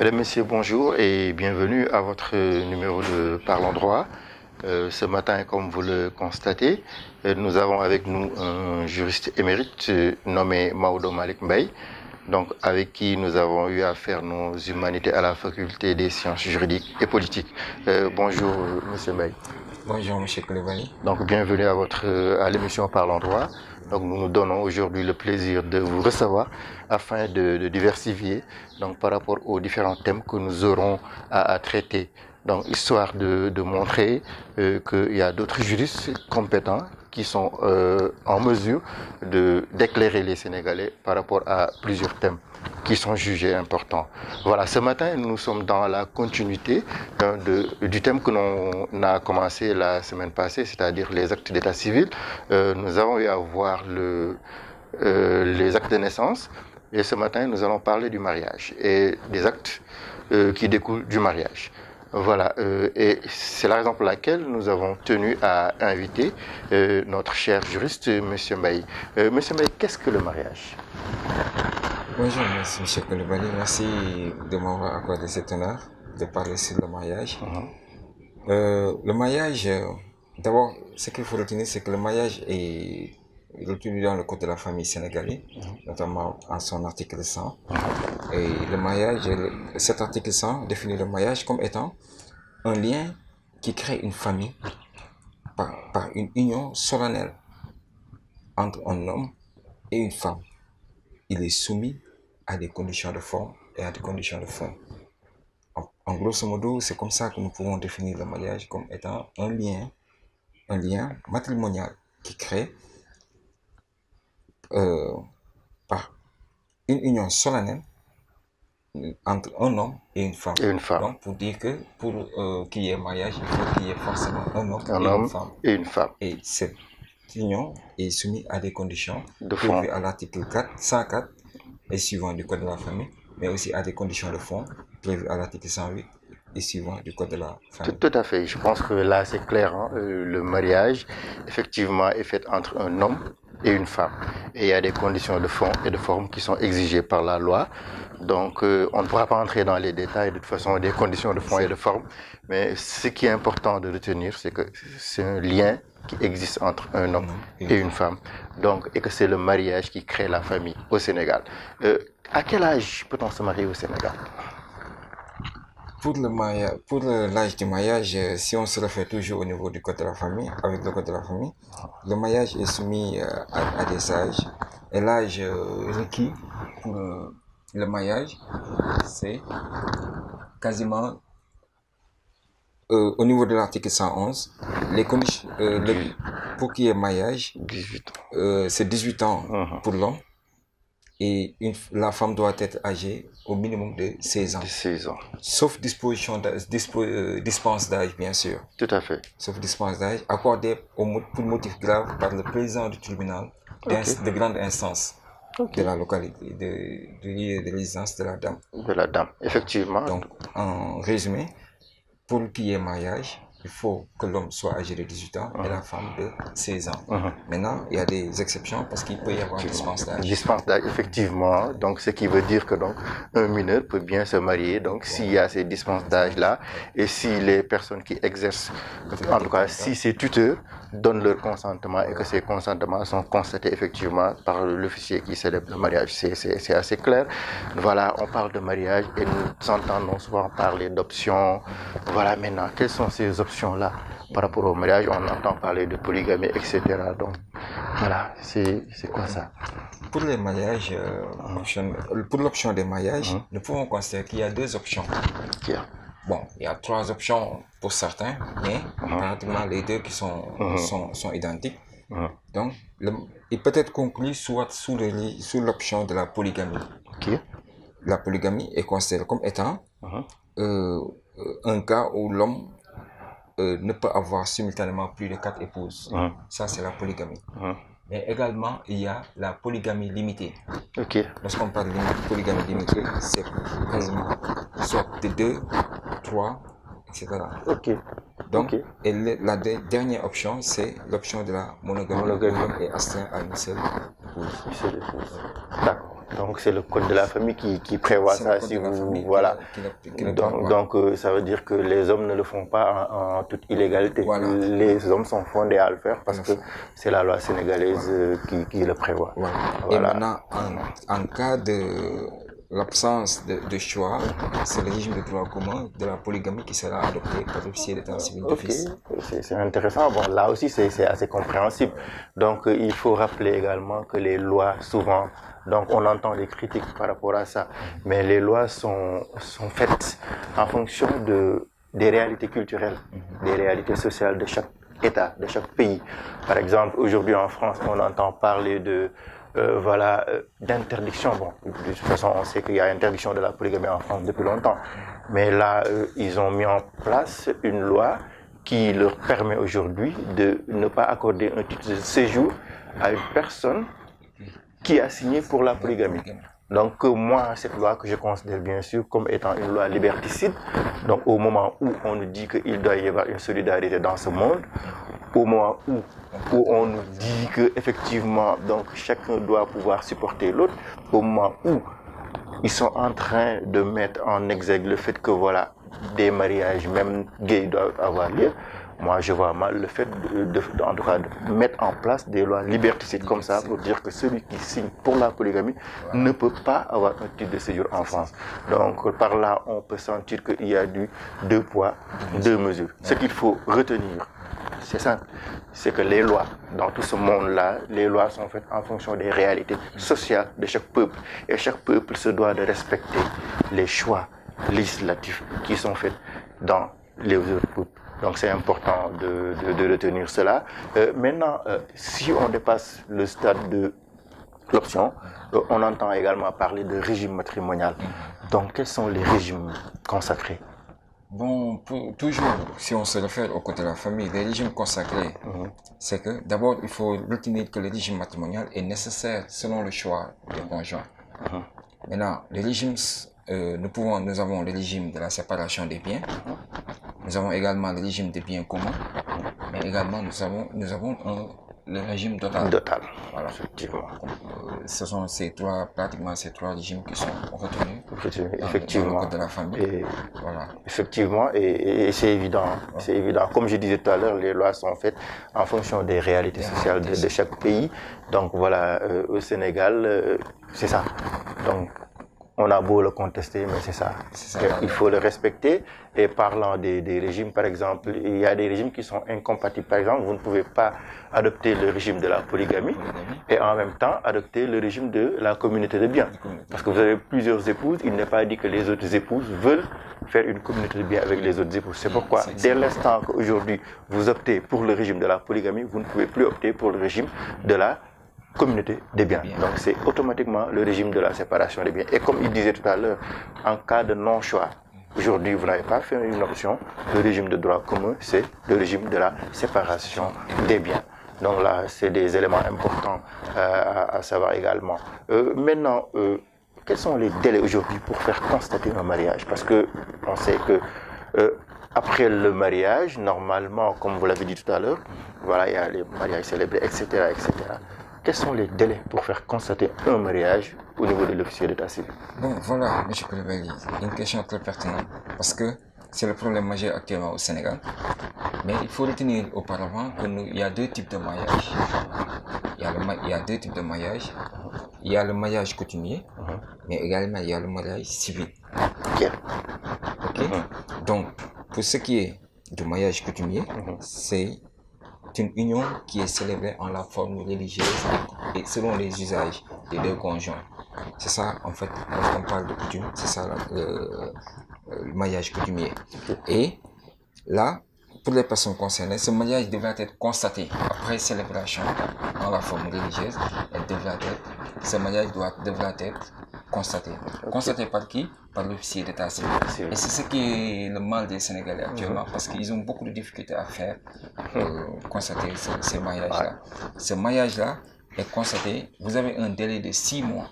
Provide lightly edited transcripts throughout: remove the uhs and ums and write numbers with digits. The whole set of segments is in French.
Mesdames, Messieurs, bonjour et bienvenue à votre numéro de Parlons droit. Ce matin, comme vous le constatez, nous avons avec nous un juriste émérite nommé Maodo Malick Mbaye, donc avec qui nous avons eu à faire nos humanités à la faculté des sciences juridiques et politiques. Bonjour, Monsieur Mbaye. Bonjour, Monsieur Coulibaly. Donc, bienvenue à l'émission Parlons droit. Donc, nous nous donnons aujourd'hui le plaisir de vous recevoir afin de diversifier donc, par rapport aux différents thèmes que nous aurons à traiter. Donc, histoire de montrer qu'il y a d'autres juristes compétents qui sont en mesure d'éclairer les Sénégalais par rapport à plusieurs thèmes qui sont jugés importants. Voilà, ce matin, nous sommes dans la continuité du thème que l'on a commencé la semaine passée, c'est-à-dire les actes d'état civil. Nous avons eu à voir les actes de naissance et ce matin, nous allons parler du mariage et des actes qui découlent du mariage. Voilà, et c'est la raison pour laquelle nous avons tenu à inviter notre cher juriste, M. Mbaye. M. Mbaye, qu'est-ce que le mariage? Bonjour, Monsieur Coulibaly. Merci de m'avoir accordé cet honneur de parler sur le mariage. Le mariage, d'abord, ce qu'il faut retenir, c'est que le mariage est retenu dans le Code de la famille sénégalais, notamment en son article 100. Et le mariage, cet article 100 définit le mariage comme étant un lien qui crée une famille par une union solennelle entre un homme et une femme. Il est soumis à des conditions de forme et à des conditions de fond. En grosso modo, c'est comme ça que nous pouvons définir le mariage comme étant un lien matrimonial qui crée par une union solennelle entre un homme et une femme. Donc, pour dire que pour qu'il y ait mariage, il faut qu'il y ait forcément un homme et une femme. Et cette union est soumise à des conditions prévues à l'article 104 et suivant du Code de la famille, mais aussi à des conditions de fond prévues à l'article 108 et suivant du Code de la famille. Tout à fait. Je pense que là, c'est clair. Hein? Le mariage, effectivement, est fait entre un homme et une femme. Et il y a des conditions de fond et de forme qui sont exigées par la loi. Donc, on ne pourra pas entrer dans les détails de toute façon des conditions de fond et de forme. Mais ce qui est important de retenir, c'est que c'est un lien qui existe entre un homme et une femme. Donc, et que c'est le mariage qui crée la famille au Sénégal. À quel âge peut-on se marier au Sénégal? Pour l'âge du mariage, si on se réfère toujours au niveau du Code de la famille, avec le Code de la famille, le mariage est soumis à des âges. Et l'âge requis pour le mariage, c'est quasiment au niveau de l'article 111, les conditions, pour qu'il y ait mariage, c'est 18 ans pour l'homme. Et la femme doit être âgée au minimum de 16 ans. Sauf dispense d'âge, bien sûr. Tout à fait. Sauf dispense d'âge, accordée pour motif grave par le président du tribunal de grande instance de la localité, de résidence de la dame. De la dame, effectivement. Donc, en résumé, pour qu'il y ait mariage, il faut que l'homme soit âgé de 18 ans et la femme de 16 ans. Maintenant, il y a des exceptions parce qu'il peut y avoir dispense d'âge. Dispense d'âge, effectivement. Donc, ce qui veut dire que donc un mineur peut bien se marier. Donc, s'il y a ces dispenses d'âge-là et si les personnes qui exercent, en tout cas, si ces tuteurs donnent leur consentement et que ces consentements sont constatés effectivement par l'officier qui célèbre le mariage, c'est assez clair. Voilà, on parle de mariage et nous entendons souvent parler d'options. Voilà, maintenant, quelles sont ces options-là par rapport au mariage? On entend parler de polygamie, etc. Donc, voilà, c'est quoi ça? Pour les mariages, pour l'option des mariages, nous pouvons constater qu'il y a deux options. Bon, il y a trois options pour certains, mais pratiquement les deux qui sont identiques. Donc, il peut être conclu soit sous l'option de la polygamie. La polygamie est considérée comme étant un cas où l'homme ne peut avoir simultanément plus de 4 épouses. Ça, c'est la polygamie. Mais également, il y a la polygamie limitée. Lorsqu'on parle de polygamie limitée, c'est quasiment soit de 2, 3, etc. Donc, et la dernière option, c'est l'option de la monogamie. L'homme est astreint à une seule épouse. D'accord. Donc c'est le code de la famille qui prévoit ça. Si vous voilà. Donc ça veut dire que les hommes ne le font pas en toute illégalité. Voilà. Les hommes sont fondés à le faire parce que c'est la loi sénégalaise qui le prévoit. Voilà. Voilà. Et maintenant, en cas de l'absence de choix, c'est le régime de droit commun de la polygamie qui sera adopté par l'officier d'état civil d'office. C'est intéressant. Bon, là aussi, c'est assez compréhensible. Donc, il faut rappeler également que les lois, souvent, donc on entend des critiques par rapport à ça, mais les lois sont faites en fonction des réalités culturelles, des réalités sociales de chaque État, de chaque pays. Par exemple, aujourd'hui en France, on entend parler d'interdiction. Bon, de toute façon, on sait qu'il y a interdiction de la polygamie en France depuis longtemps. Mais là, ils ont mis en place une loi qui leur permet aujourd'hui de ne pas accorder un titre de séjour à une personne qui a signé pour la polygamie. Donc moi, cette loi que je considère bien sûr comme étant une loi liberticide, donc au moment où on nous dit qu'il doit y avoir une solidarité dans ce monde, au moment où on nous dit que effectivement donc chacun doit pouvoir supporter l'autre, au moment où ils sont en train de mettre en exergue le fait que voilà, des mariages même gays doivent avoir lieu. Moi, je vois mal le fait en tout cas, de mettre en place des lois liberticides comme ça pour dire que celui qui signe pour la polygamie ne peut pas avoir un titre de séjour en France. Donc, par là, on peut sentir qu'il y a du deux poids, deux mesures. Ce qu'il faut retenir, c'est simple, c'est que les lois, dans tout ce monde-là, les lois sont faites en fonction des réalités sociales de chaque peuple. Et chaque peuple se doit de respecter les choix législatifs qui sont faits dans les autres peuples. Donc c'est important de retenir cela. Maintenant, si on dépasse le stade de l'option, on entend également parler de régime matrimonial. Donc quels sont les régimes consacrés? Bon, toujours, si on se réfère au côté de la famille, les régimes consacrés, c'est que d'abord, il faut retenir que le régime matrimonial est nécessaire selon le choix des conjoints. Maintenant, les régimes, nous avons le régime de la séparation des biens, nous avons également le régime des biens communs, mais également nous avons le régime total. Voilà, effectivement. Ce sont pratiquement ces trois régimes qui sont retenus effectivement. dans le code de la famille. Et, voilà. Effectivement, et c'est évident. C'est évident. Comme je disais tout à l'heure, les lois sont faites en fonction des réalités sociales de chaque pays. Donc voilà, au Sénégal, c'est ça. Donc on a beau le contester, mais c'est ça. Il faut le respecter. Et parlant des régimes, par exemple, il y a des régimes qui sont incompatibles. Par exemple, vous ne pouvez pas adopter le régime de la polygamie et en même temps adopter le régime de la communauté de biens. Parce que vous avez plusieurs épouses, il n'est pas dit que les autres épouses veulent faire une communauté de biens avec les autres épouses. C'est pourquoi, dès l'instant qu'aujourd'hui vous optez pour le régime de la polygamie, vous ne pouvez plus opter pour le régime de la communauté des biens. Donc c'est automatiquement le régime de la séparation des biens. Et comme il disait tout à l'heure, en cas de non-choix, aujourd'hui vous n'avez pas fait une option, le régime de droit commun, c'est le régime de la séparation des biens. Donc là, c'est des éléments importants à savoir également. Maintenant, quels sont les délais aujourd'hui pour faire constater un mariage? Parce que on sait que après le mariage, normalement, comme vous l'avez dit tout à l'heure, voilà, il y a les mariages célébrés, etc., etc. Quels sont les délais pour faire constater un mariage au niveau de l'officier d'état civil? Bon, voilà, M. Koulibaly, une question très pertinente, parce que c'est le problème majeur actuellement au Sénégal. Mais il faut retenir auparavant qu'il y a deux types de mariages. Il y a deux types de mariages. Il y a le mariage coutumier, mais également il y a le mariage civil. Donc, pour ce qui est du mariage coutumier, c'est une union qui est célébrée en la forme religieuse et selon les usages des deux conjoints. C'est ça, en fait, lorsqu'on parle de coutume, c'est ça le mariage coutumier. Et là, pour les personnes concernées, ce mariage devra être constaté après célébration en la forme religieuse. Ce mariage devra être constaté. Constaté par qui? Par l'officier d'état civil. Et c'est ce qui est le mal des Sénégalais actuellement, parce qu'ils ont beaucoup de difficultés à faire constater ces mariages-là. Ce mariage-là est constaté, vous avez un délai de 6 mois.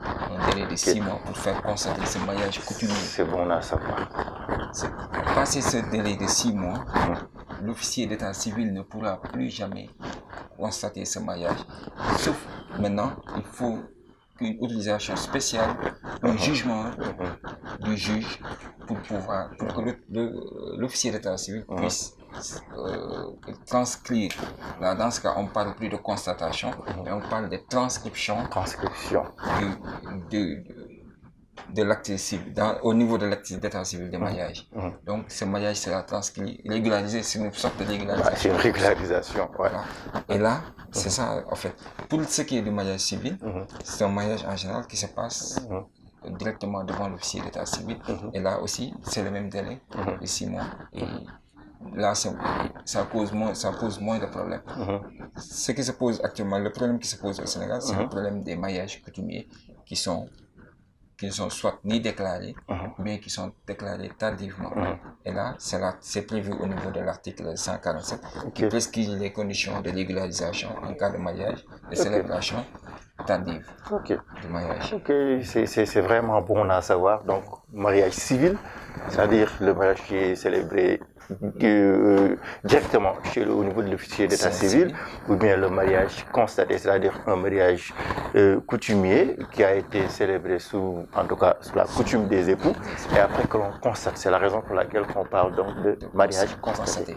Un délai de 6 mois pour faire constater ce mariage coutumier. C'est bon à savoir. Passé ce délai de 6 mois, l'officier d'état civil ne pourra plus jamais constater ce mariage. Sauf maintenant, il faut une utilisation spéciale, un jugement du juge pour que l'officier d'état civil puisse transcrire. Là, dans ce cas, on parle plus de constatation, mais on parle de transcription. De l'acte civil, au niveau de l'acte d'état civil de maillage. Donc, ce maillage sera transcrit, régularisé, c'est une sorte de régularisation. C'est une régularisation, ouais. Voilà. Et là, c'est ça, en fait. Pour ce qui est du maillage civil, c'est un maillage en général qui se passe directement devant l'officier d'état civil. Et là aussi, c'est le même délai de 6 mois. Et là, ça pose moins de problèmes. Ce qui se pose actuellement, le problème qui se pose au Sénégal, c'est le problème des maillages coutumiers qui ne sont soit ni déclarés, mais qui sont déclarés tardivement. Et là, c'est prévu au niveau de l'article 147, qui prescrit les conditions de régularisation en cas de mariage et célébration tardive du mariage. C'est vraiment bon à savoir. Donc, mariage civil, c'est-à-dire le mariage qui est célébré directement au niveau de l'officier d'état civil, ou bien le mariage constaté, c'est-à-dire un mariage coutumier qui a été célébré sous la coutume des époux, et après que l'on constate. C'est la raison pour laquelle on parle donc de mariage constaté.